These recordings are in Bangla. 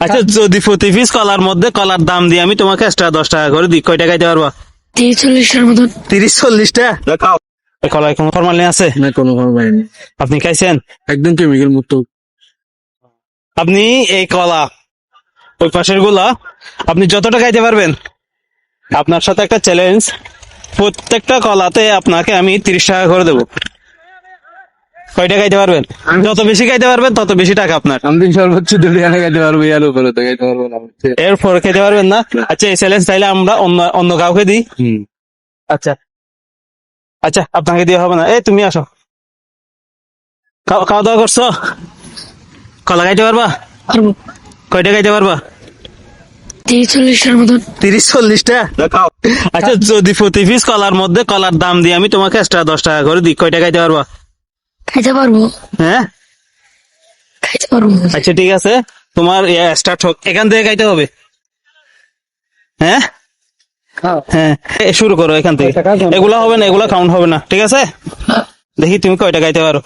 আচ্ছা, যদি প্রতি পিস কলার মধ্যে কলার দাম দিয়ে আমি তোমাকে এক্সট্রা 10 টাকা করে দিই, কয় টাকা দিতে পারবা? 30-40টার মতন। 30-40টা? দেখাও। এই কলায় কোনো ফরমালিন আছে? না, কোনো ফরমালিন নেই, আপনি খাইছেন? একদম কেমিক্যাল মুক্ত। আপনি এই কলা, ওই পাশের গুলা আপনি যতটা খাইতে পারবেন। আপনার সাথে একটা চ্যালেঞ্জ, প্রত্যেকটা কলাতে আপনাকে আমি 30 টাকা করে দেবো। কয়টা খাইতে পারবেন? যত বেশি খাইতে পারবেন তত বেশি টাকা আপনার। আমি সর্বোচ্চ 2 টাকা খাইতে পারবো, এর উপরে তো খাইতে পারবো না। এরপর খেতে পারবেন না? আচ্ছা, এই চ্যালেঞ্জ তাইলে আমরা অন্য অন্য কাউকে দিই। আচ্ছা আচ্ছা, আপনাকে দিয়ে হবে না। এই তুমি আসো, খাওয়া দাওয়া করছো? কলা খাইতে পারবা? পারবো। কয়টা খাইতে পারবা? 30-40টার মতন। 30-40টা? দেখাও। আচ্ছা, যদি প্রতি পিস কলার মধ্যে কলার দাম দিয়ে আমি তোমাকে এক্সট্রা 10 টাকা করে দিই, কয়টা খাইতে পারবা? খাইতে পারবো। হ্যাঁ, খাইতে পারবো। আচ্ছা ঠিক আছে, তোমার স্টার্ট হোক, এখান থেকে খাইতে হবে। হ্যাঁ হ্যাঁ, শুরু করো এখান থেকে। এগুলা হবে না, এগুলা কাউন্ট হবে না, ঠিক আছে? দেখি তুমি কয়টা খাইতে পারো।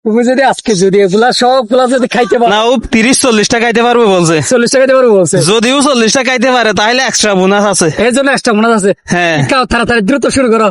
তুমি যদি আজকে যদি এগুলা সবগুলা যদি খাইতে পারো না, ও 30-40টা খাইতে পারবে বলছে। 40 টাকা খাইতে পারবো বলছে। যদিও 40টা খাইতে পারে তাহলে এক্সট্রা বোনাস আছে। এর জন্য একটা মনে আছে। হ্যাঁ, খাও, তাড়াতাড়ি দ্রুত শুরু করো।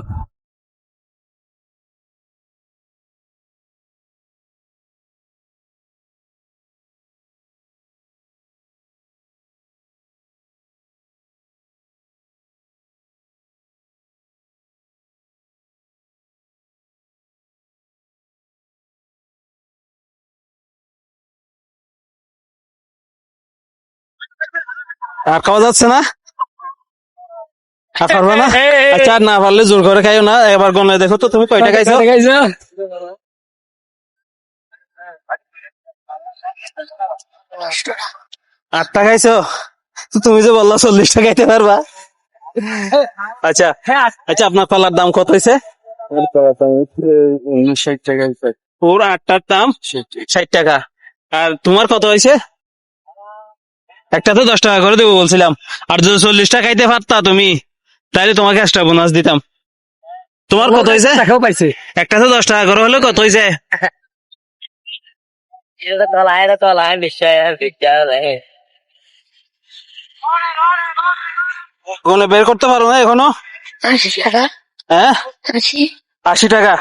আর খাওয়া যাচ্ছে না? আর পারবে না? আচ্ছা, আর না পারলে জোর করে খাইও না। এবার গনে দেখো তো তুমি কয়টা খাইছো। খাইছো? 8টা খাইছো? তো তুমি যে বললা 40টা খাইতে পারবা। আচ্ছা আচ্ছা, আপনার কলার দাম কত হয়েছে? 60 টাকা। পুরো 8টার দাম 60 টাকা। আর তোমার কত হয়েছে? একটাতে 10 টাকা করে দেবো বলছিলাম। আর যদি 40টা খাইতে পারতা তুমি, তাহলে তোমাকে এক্সট্রা বোনাস দিতাম। তোমার কত হয়েছে? টাকাও পাইছে। একটাতে 10 টাকা করে হলে কত হয়েছে? গনে বের করতে পারো না এখনো? 80 টাকা। হ্যাঁ, 80। 80 টাকা।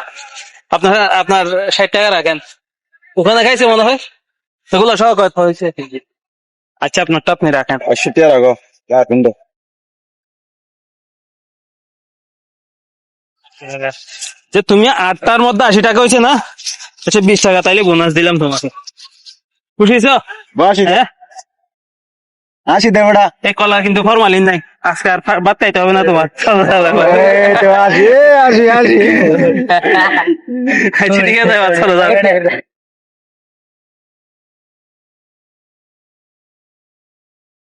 আপনার আপনার 60 টাকা রাখেন। ওখানে খাইছে মনে হয়, এগুলো সহ কত হয়েছে? আচ্ছা, আপনারটা আপনি রাখেন। 80 টাকা রাখো, রাখুন তো। যে তুমি 8টার মধ্যে 80 টাকা হয়েছে না? আচ্ছা, 20 টাকা তাইলে বোনাস দিলাম তোমাকে। খুশি হয়েছো? 80 হ্যাঁ, 80 দে বেটা। এই কলা কিন্তু ফরমালিন নাই, আজকে আর ভাত খাইতে হবে না তোমার। এই তো 80 80 80। আচ্ছা ঠিক আছে, চলো যাও।